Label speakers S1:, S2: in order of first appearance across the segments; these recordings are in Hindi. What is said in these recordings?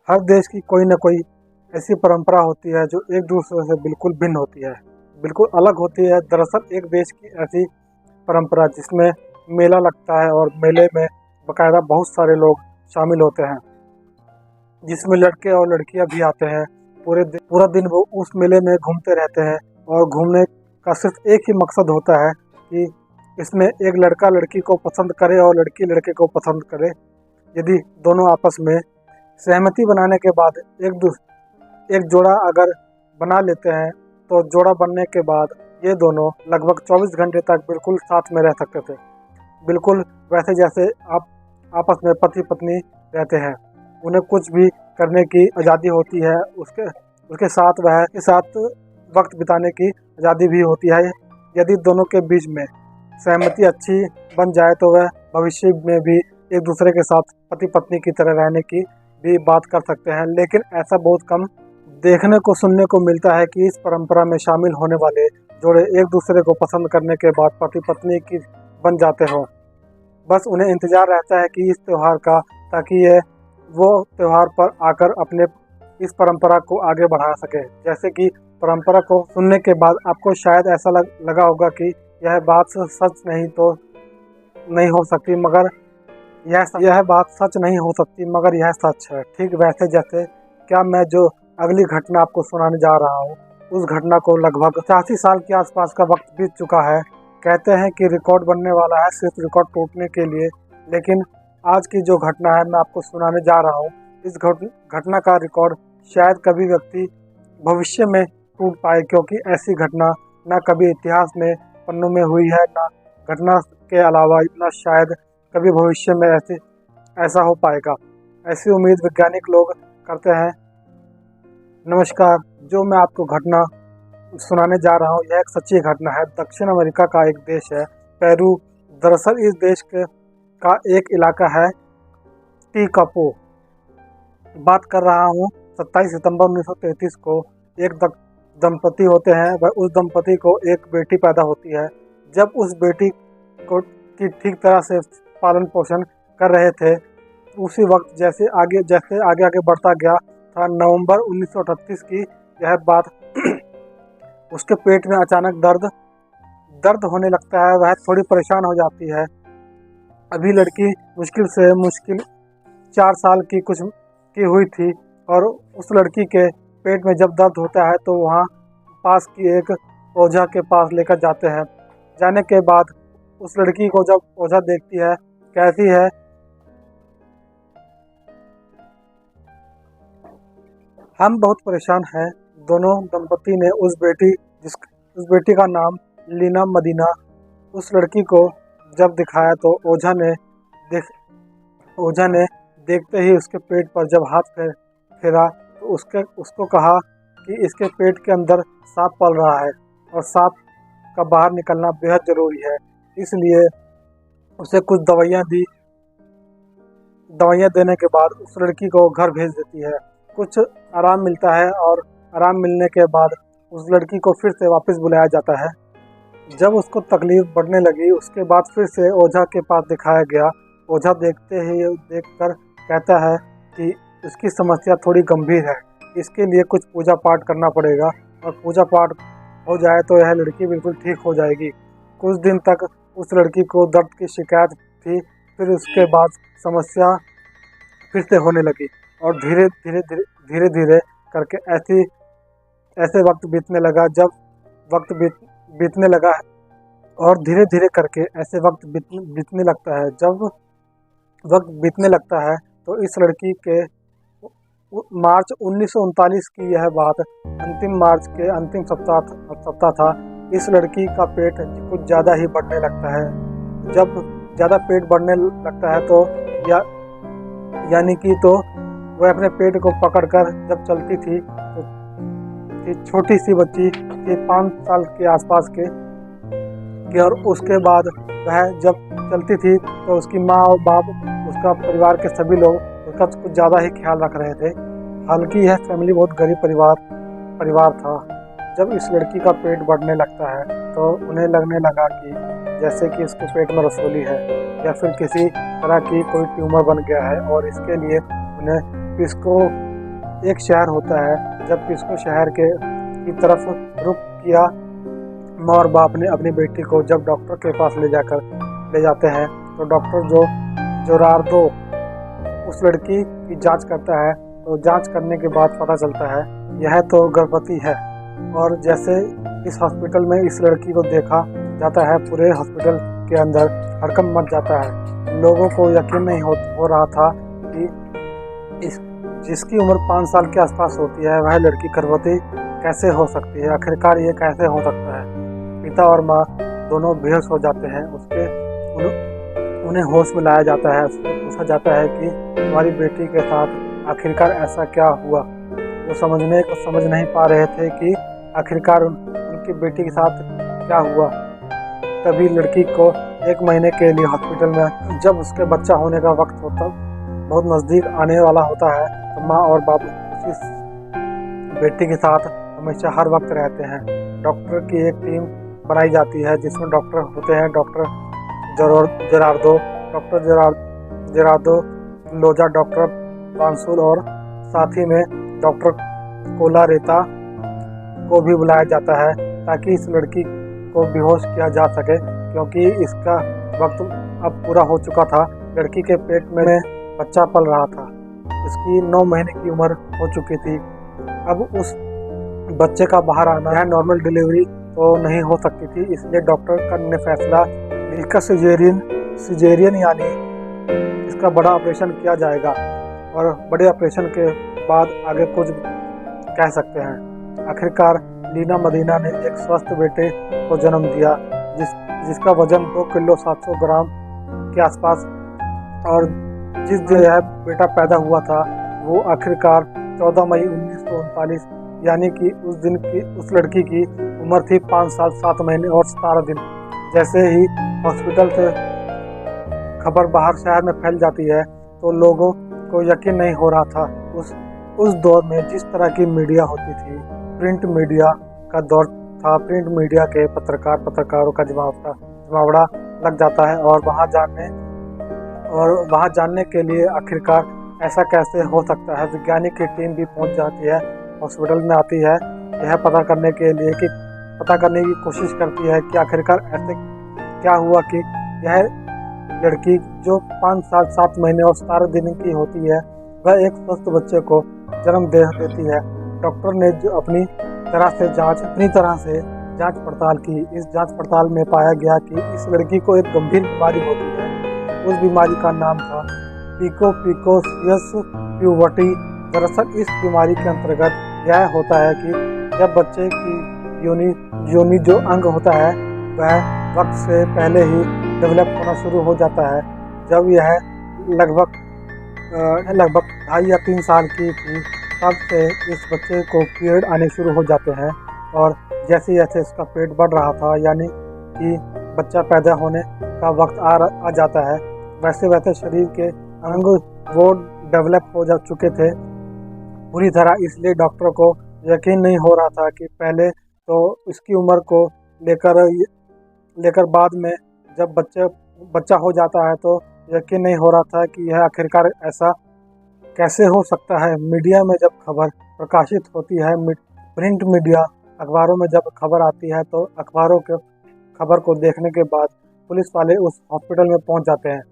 S1: हर देश की कोई ना कोई ऐसी परंपरा होती है जो एक दूसरे से बिल्कुल भिन्न होती है, बिल्कुल अलग होती है। दरअसल एक देश की ऐसी परंपरा जिसमें मेला लगता है और मेले में बाकायदा बहुत सारे लोग शामिल होते हैं, जिसमें लड़के और लड़कियां भी आते हैं। पूरा दिन वो उस मेले में घूमते रहते हैं और घूमने का सिर्फ एक ही मकसद होता है कि इसमें एक लड़का लड़की को पसंद करे और लड़की लड़के को पसंद करे। यदि दोनों आपस में सहमति बनाने के बाद एक जोड़ा अगर बना लेते हैं तो जोड़ा बनने के बाद ये दोनों लगभग 24 घंटे तक बिल्कुल साथ में रह सकते थे, बिल्कुल वैसे जैसे आप आपस में पति पत्नी रहते हैं। उन्हें कुछ भी करने की आज़ादी होती है, उसके साथ वक्त बिताने की आज़ादी भी होती है। यदि दोनों के बीच में सहमति अच्छी बन जाए तो वह भविष्य में भी एक दूसरे के साथ पति पत्नी की तरह रहने की भी बात कर सकते हैं। लेकिन ऐसा बहुत कम देखने को सुनने को मिलता है कि इस परंपरा में शामिल होने वाले जोड़े एक दूसरे को पसंद करने के बाद पति पत्नी की बन जाते हो। बस उन्हें इंतज़ार रहता है कि इस त्यौहार का, ताकि वो त्यौहार पर आकर अपने इस परंपरा को आगे बढ़ा सके। जैसे कि परंपरा को सुनने के बाद आपको शायद ऐसा लगा होगा कि यह बात सच नहीं तो नहीं हो सकती, मगर यह बात सच नहीं हो सकती मगर यह सच है। ठीक वैसे जैसे क्या मैं जो अगली घटना आपको सुनाने जा रहा हूँ, उस घटना को लगभग 85 साल के आसपास का वक्त बीत चुका है। कहते हैं कि रिकॉर्ड बनने वाला है सिर्फ रिकॉर्ड टूटने के लिए, लेकिन आज की जो घटना है मैं आपको सुनाने जा रहा हूँ, इस घटना का रिकॉर्ड शायद कभी व्यक्ति भविष्य में टूट पाए, क्योंकि ऐसी घटना ना कभी इतिहास में पन्नों में हुई है, ना घटना के अलावा ना शायद कभी भविष्य में ऐसा हो पाएगा। ऐसी उम्मीद वैज्ञानिक लोग करते हैं। नमस्कार, जो मैं आपको घटना सुनाने जा रहा हूँ यह एक सच्ची घटना है। दक्षिण अमेरिका का एक देश है पेरू। दरअसल इस देश का एक इलाका है टीकापो। बात कर रहा हूँ 27 सितंबर 1933 को। एक दंपति होते हैं, वह उस दंपति को एक बेटी पैदा होती है। जब उस बेटी को की ठीक तरह से पालन पोषण कर रहे थे, उसी वक्त जैसे आगे बढ़ता गया था, नवंबर 1938 की यह बात उसके पेट में अचानक दर्द होने लगता है। वह थोड़ी परेशान हो जाती है। अभी लड़की मुश्किल 4 साल की हुई थी, और उस लड़की के पेट में जब दर्द होता है तो वहाँ पास की एक ओझा के पास लेकर जाते हैं। जाने के बाद उस लड़की को जब ओझा देखती है, कहती है, हम बहुत परेशान हैं। दोनों दंपति ने उस बेटी का नाम लीना मदीना उस लड़की को जब दिखाया तो ओझा ने देखते ही उसके पेट पर जब हाथ फेरा तो उसको कहा कि इसके पेट के अंदर सांप पल रहा है और सांप का बाहर निकलना बेहद ज़रूरी है। इसलिए उसे कुछ दवाइयाँ देने के बाद उस लड़की को घर भेज देती है। कुछ आराम मिलता है और आराम मिलने के बाद उस लड़की को फिर से वापस बुलाया जाता है। जब उसको तकलीफ बढ़ने लगी, उसके बाद फिर से ओझा के पास दिखाया गया। ओझा देखकर कहता है कि उसकी समस्या थोड़ी गंभीर है, इसके लिए कुछ पूजा पाठ करना पड़ेगा, और पूजा पाठ हो जाए तो यह लड़की बिल्कुल ठीक हो जाएगी। कुछ दिन तक उस लड़की को दर्द की शिकायत थी, फिर उसके बाद समस्या फिर से होने लगी, और धीरे धीरे करके ऐसे वक्त बीतने लगा। जब वक्त बीतने लगा और धीरे धीरे करके ऐसे वक्त बीतने लगता है। जब वक्त बीतने लगता है तो इस लड़की के मार्च 1939 की यह बात, अंतिम मार्च के अंतिम सप्ताह था। इस लड़की का पेट कुछ ज़्यादा ही बढ़ने लगता है। जब ज़्यादा पेट बढ़ने लगता है तो यानी कि तो वह अपने पेट को पकड़कर जब चलती थी तो छोटी सी बच्ची थी 5 साल के आसपास के, और उसके बाद वह जब चलती थी तो उसकी माँ और बाप, उसका परिवार के सभी लोग उसका कुछ ज़्यादा ही ख्याल रख रहे थे। हालांकि यह फैमिली बहुत गरीब परिवार था। जब इस लड़की का पेट बढ़ने लगता है तो उन्हें लगने लगा कि जैसे कि उसके पेट में रसोली है या फिर किसी तरह की कोई ट्यूमर बन गया है, और इसके लिए उन्हें एक शहर होता है। जब किसको शहर के की तरफ रुख किया, माँ और बाप ने अपनी बेटी को जब डॉक्टर के पास ले जाते हैं तो डॉक्टर जोरार्दो उस लड़की की जांच करता है। तो जांच करने के बाद पता चलता है यह तो गर्भवती है। और जैसे इस हॉस्पिटल में इस लड़की को देखा जाता है, पूरे हॉस्पिटल के अंदर हड़कंप मच जाता है। लोगों को यकीन नहीं हो रहा था कि जिसकी उम्र 5 साल के आसपास होती है वह लड़की गर्भवती कैसे हो सकती है। आखिरकार ये कैसे हो सकता है। पिता और माँ दोनों बेहोश हो जाते हैं। उन्हें होश में लाया जाता है। उससे पूछा जाता है कि तुम्हारी बेटी के साथ आखिरकार ऐसा क्या हुआ। वो समझ नहीं पा रहे थे कि आखिरकार उनकी बेटी के साथ क्या हुआ। तभी लड़की को 1 महीने के लिए हॉस्पिटल में, जब उसके बच्चा होने का वक्त बहुत नज़दीक आने वाला होता है, तो माँ और बाप उसी बेटी के साथ हमेशा हर वक्त रहते हैं। डॉक्टर की एक टीम बनाई जाती है जिसमें डॉक्टर होते हैं डॉक्टर जेरार्दो लोजा, डॉक्टर पांसुल और साथ ही में डॉक्टर कोलारेता को भी बुलाया जाता है ताकि इस लड़की को बेहोश किया जा सके, क्योंकि इसका वक्त अब पूरा हो चुका था। लड़की के पेट में बच्चा पल रहा था। इसकी 9 महीने की उम्र हो चुकी थी। अब उस बच्चे का बाहर आना है, नॉर्मल डिलीवरी तो नहीं हो सकती थी, इसलिए डॉक्टर ने फैसला इसका सिजेरियन यानी इसका बड़ा ऑपरेशन किया जाएगा। और बड़े ऑपरेशन के बाद आगे कुछ कह सकते हैं। आखिरकार लीना मदीना ने एक स्वस्थ बेटे को जन्म दिया जिसका वजन 2 किलो 700 ग्राम के आसपास। और जिस दिन यह बेटा पैदा हुआ था वो आखिरकार 14 मई 1939, यानी कि उस दिन की उस लड़की की उम्र थी 5 साल 7 महीने और 17 दिन। जैसे ही हॉस्पिटल से खबर बाहर शहर में फैल जाती है तो लोगों को यकीन नहीं हो रहा था। उस दौर में जिस तरह की मीडिया होती थी, प्रिंट मीडिया का दौर था। प्रिंट मीडिया के पत्रकारों का जमावड़ा लग जाता है और वहाँ जानने के लिए आखिरकार ऐसा कैसे हो सकता है, वैज्ञानिक की टीम भी पहुँच जाती है, हॉस्पिटल में आती है। यह पता करने की कोशिश करती है कि आखिरकार ऐसे क्या हुआ कि यह लड़की जो 5 साल 7 महीने और 17 दिन की होती है वह एक स्वस्थ बच्चे को जन्म दे देती है। डॉक्टर ने जो अपनी तरह से जांच पड़ताल की। इस जांच पड़ताल में पाया गया कि इस लड़की को एक गंभीर बीमारी होती है। उस बीमारी का नाम था पिकोसियस प्यूबर्टी। दरअसल इस बीमारी के अंतर्गत यह होता है कि जब बच्चे की योनि जो अंग होता है वह वक्त से पहले ही डेवलप होना शुरू हो जाता है। जब यह लगभग 2.5 या 3 साल की थी तब से इस बच्चे को पीरियड आने शुरू हो जाते हैं। और जैसे जैसे इसका पेट बढ़ रहा था, यानी कि बच्चा पैदा होने का वक्त आ जाता है, वैसे वैसे शरीर के अंग वो डेवलप हो जा चुके थे पूरी तरह। इसलिए डॉक्टर को यकीन नहीं हो रहा था कि पहले तो इसकी उम्र को लेकर बाद में जब बच्चा हो जाता है तो यकीन नहीं हो रहा था कि यह आखिरकार ऐसा कैसे हो सकता है। मीडिया में जब खबर प्रकाशित होती है, प्रिंट मीडिया अखबारों में जब खबर आती है तो अखबारों के खबर को देखने के बाद पुलिस वाले उस हॉस्पिटल में पहुंच जाते हैं।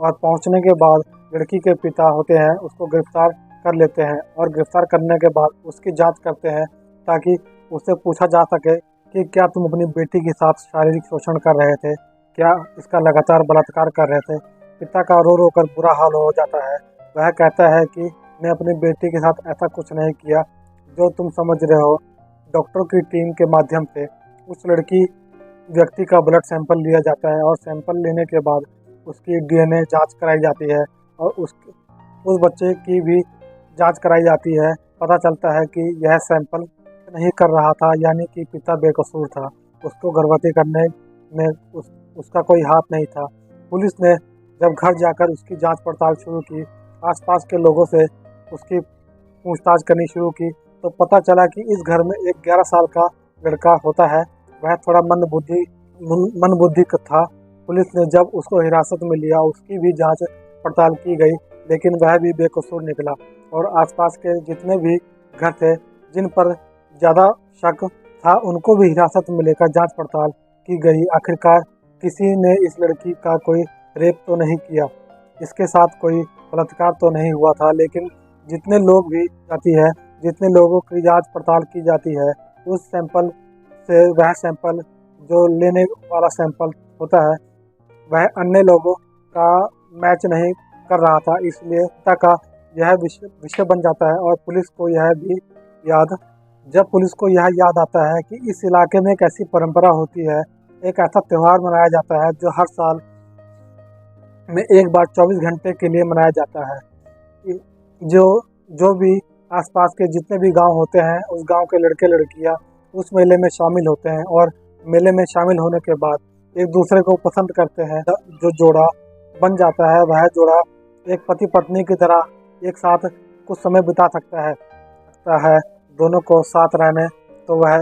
S1: और पहुंचने के बाद लड़की के पिता होते हैं उसको गिरफ्तार कर लेते हैं। और गिरफ्तार करने के बाद उसकी जांच करते हैं ताकि उससे पूछा जा सके कि क्या तुम अपनी बेटी के साथ शारीरिक शोषण कर रहे थे, क्या इसका लगातार बलात्कार कर रहे थे। पिता का रो कर बुरा हाल हो जाता है। वह कहता है कि मैं अपनी बेटी के साथ ऐसा कुछ नहीं किया जो तुम समझ रहे हो। डॉक्टरों की टीम के माध्यम से उस लड़की व्यक्ति का ब्लड सैंपल लिया जाता है और सैंपल लेने के बाद उसकी डीएनए जांच कराई जाती है और उस बच्चे की भी जांच कराई जाती है। पता चलता है कि यह सैंपल नहीं कर रहा था, यानी कि पिता बेकसूर था। उसको गर्भवती करने में उसका कोई हाथ नहीं था। पुलिस ने जब घर जाकर उसकी जांच पड़ताल शुरू की, आसपास के लोगों से उसकी पूछताछ करनी शुरू की, तो पता चला कि इस घर में एक 11 साल का लड़का होता है। वह थोड़ा मंदबुद्धि का था। पुलिस ने जब उसको हिरासत में लिया उसकी भी जांच पड़ताल की गई, लेकिन वह भी बेकसूर निकला। और आसपास के जितने भी घर थे जिन पर ज़्यादा शक था उनको भी हिरासत में लेकर जांच पड़ताल की गई। आखिरकार किसी ने इस लड़की का कोई रेप तो नहीं किया, इसके साथ कोई बलात्कार तो नहीं हुआ था, लेकिन जितने लोग भी जाती है, जितने लोगों की जांच पड़ताल की जाती है, उस सैंपल से वह सैंपल जो लेने वाला सैंपल होता है वह अन्य लोगों का मैच नहीं कर रहा था। इसलिए हत्या का यह विषय बन जाता है और पुलिस को यह भी याद जब पुलिस को यह याद आता है कि इस इलाके में एक ऐसी परंपरा होती है, एक ऐसा त्यौहार मनाया जाता है जो हर साल में एक बार 24 घंटे के लिए मनाया जाता है। जो जो भी आसपास के जितने भी गांव होते हैं उस गांव के लड़के लड़कियां उस मेले में शामिल होते हैं और मेले में शामिल होने के बाद एक दूसरे को पसंद करते हैं। जो जोड़ा बन जाता है वह जोड़ा एक पति पत्नी की तरह एक साथ कुछ समय बिता सकता है दोनों को साथ रहने, तो वह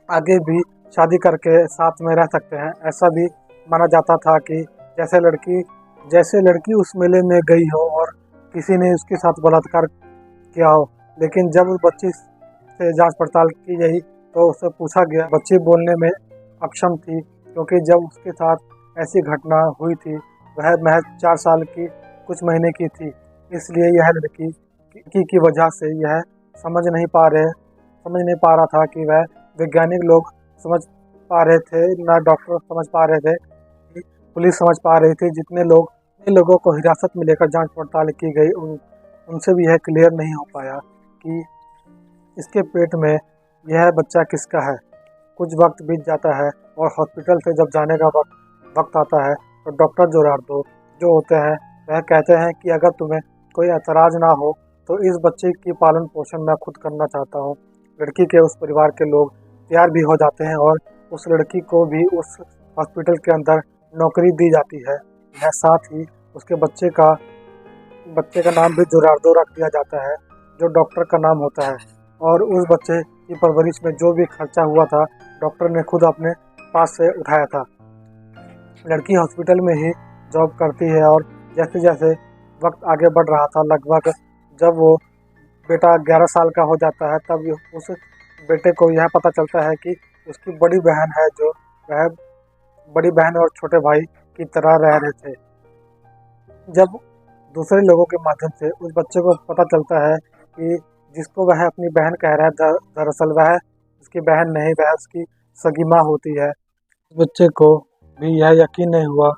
S1: आगे भी शादी करके साथ में रह सकते हैं। ऐसा भी माना जाता था कि जैसे लड़की उस मेले में गई हो और किसी ने उसके साथ बलात्कार किया हो, लेकिन जब उस बच्ची से जांच पड़ताल की गई तो उससे पूछा गया, बच्ची बोलने में अक्षम थी क्योंकि जब उसके साथ ऐसी घटना हुई थी वह महज 4 साल की कुछ महीने की थी। इसलिए यह लड़की की वजह से यह समझ नहीं पा रहा था कि वह वैज्ञानिक लोग समझ पा रहे थे, ना डॉक्टर समझ पा रहे थे, पुलिस समझ पा रही थी। जितने लोगों को हिरासत में लेकर जांच पड़ताल की गई उनसे भी यह क्लियर नहीं हो पाया कि इसके पेट में यह बच्चा किसका है। कुछ वक्त बीत जाता है और हॉस्पिटल से जब जाने का वक्त आता है तो डॉक्टर जोरार्दो जो होते हैं वह कहते हैं कि अगर तुम्हें कोई एतराज़ ना हो तो इस बच्चे की पालन पोषण मैं खुद करना चाहता हूँ। लड़की के उस परिवार के लोग तैयार भी हो जाते हैं और उस लड़की को भी उस हॉस्पिटल के अंदर नौकरी दी जाती है। यह साथ ही उसके बच्चे का नाम भी जोरार्दो रख दिया जाता है जो डॉक्टर का नाम होता है। और उस बच्चे की परवरिश में जो भी खर्चा हुआ था डॉक्टर ने खुद अपने पास से उठाया था। लड़की हॉस्पिटल में ही जॉब करती है और जैसे जैसे वक्त आगे बढ़ रहा था, लगभग जब वो बेटा 11 साल का हो जाता है तब उस बेटे को यह पता चलता है कि उसकी बड़ी बहन है जो वह बड़ी बहन और छोटे भाई की तरह रह रहे थे। जब दूसरे लोगों के माध्यम से उस बच्चे को पता चलता है कि जिसको वह अपनी बहन कह रहा है दरअसल वह उसकी बहन नहीं, वह उसकी सगी माँ होती है। बच्चे को भी यह यकीन नहीं हुआ।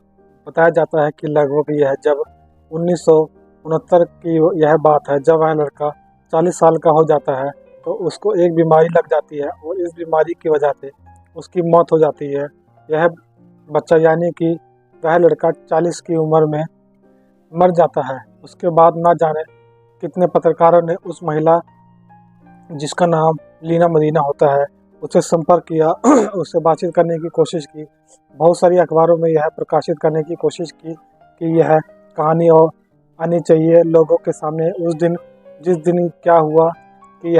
S1: बताया जाता है कि लगभग यह जब 1969 की यह बात है, जब वह लड़का 40 साल का हो जाता है तो उसको एक बीमारी लग जाती है और इस बीमारी की वजह से उसकी मौत हो जाती है। यह बच्चा यानी कि वह लड़का 40 की उम्र में मर जाता है। उसके बाद ना जाने कितने पत्रकारों ने उस महिला जिसका नाम लीना मदीना होता है उससे संपर्क किया, उससे बातचीत करने की कोशिश की। बहुत सारी अखबारों में यह प्रकाशित करने की कोशिश की कि यह कहानी और आनी चाहिए लोगों के सामने। उस दिन जिस दिन क्या हुआ कि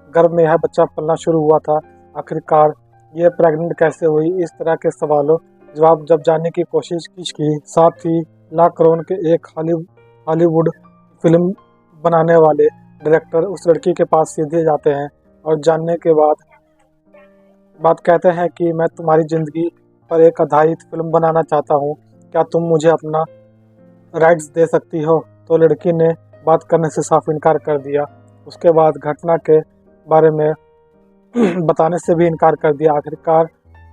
S1: गर्भ में यह बच्चा पलना शुरू हुआ था, आखिरकार ये प्रेग्नेंट कैसे हुई, इस तरह के सवालों जवाब जब जानने की कोशिश की। साथ ही लाख करोड़ के एक हॉलीवुड फिल्म बनाने वाले डायरेक्टर उस लड़की के पास सीधे जाते हैं और जानने के बाद कहते हैं कि मैं तुम्हारी ज़िंदगी पर एक आधारित फिल्म बनाना चाहता हूँ, क्या तुम मुझे अपना राइट्स दे सकती हो। तो लड़की ने बात करने से साफ इनकार कर दिया। उसके बाद घटना के बारे में बताने से भी इनकार कर दिया। आखिरकार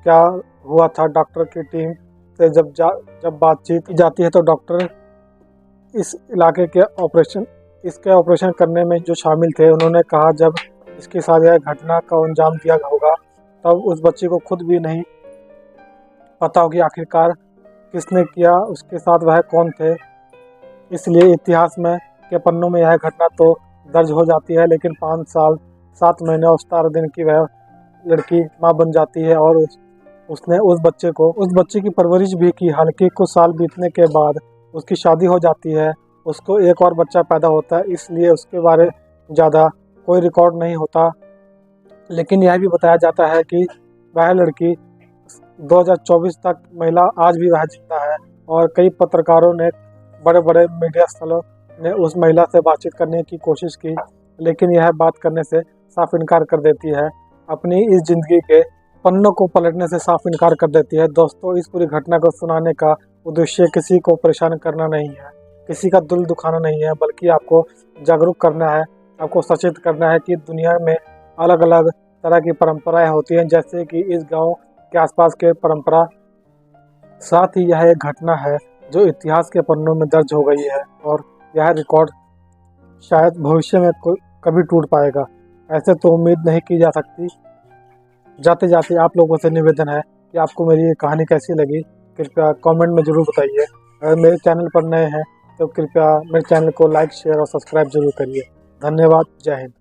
S1: क्या हुआ था, डॉक्टर की टीम से जब बातचीत की जाती है तो डॉक्टर इस इलाके के ऑपरेशन करने में जो शामिल थे उन्होंने कहा जब इसके साथ यह घटना का अंजाम दिया होगा तब उस बच्चे को खुद भी नहीं पता होगी आखिरकार किसने किया, उसके साथ वह कौन थे। इसलिए इतिहास में के पन्नों में यह घटना तो दर्ज हो जाती है, लेकिन 5 साल 7 महीने और 17 दिन की वह लड़की माँ बन जाती है और उसने उस बच्चे की परवरिश भी की। हालांकि कुछ साल बीतने के बाद उसकी शादी हो जाती है, उसको एक और बच्चा पैदा होता है, इसलिए उसके बारे ज़्यादा कोई रिकॉर्ड नहीं होता। लेकिन यह भी बताया जाता है कि वह लड़की 2024 तक महिला आज भी वह जिंदा है और कई पत्रकारों ने बड़े बड़े मीडिया स्थलों ने उस महिला से बातचीत करने की कोशिश की, लेकिन यह बात करने से साफ इनकार कर देती है। अपनी इस जिंदगी के पन्नों को पलटने से साफ इनकार कर देती है। दोस्तों, इस पूरी घटना को सुनाने का उद्देश्य किसी को परेशान करना नहीं है, किसी का दिल दुखाना नहीं है, बल्कि आपको जागरूक करना है, आपको सचेत करना है कि दुनिया में अलग अलग तरह की परंपराएं होती हैं, जैसे कि इस गांव के आसपास के परंपरा। साथ ही यह एक घटना है जो इतिहास के पन्नों में दर्ज हो गई है और यह रिकॉर्ड शायद भविष्य में कभी टूट पाएगा। ऐसे तो उम्मीद नहीं की जा सकती। जाते जाते आप लोगों से निवेदन है कि आपको मेरी ये कहानी कैसी लगी, कृपया कमेंट में ज़रूर बताइए। अगर मेरे चैनल पर नए हैं तो कृपया मेरे चैनल को लाइक, शेयर और सब्सक्राइब जरूर करिए। धन्यवाद। जय हिंद।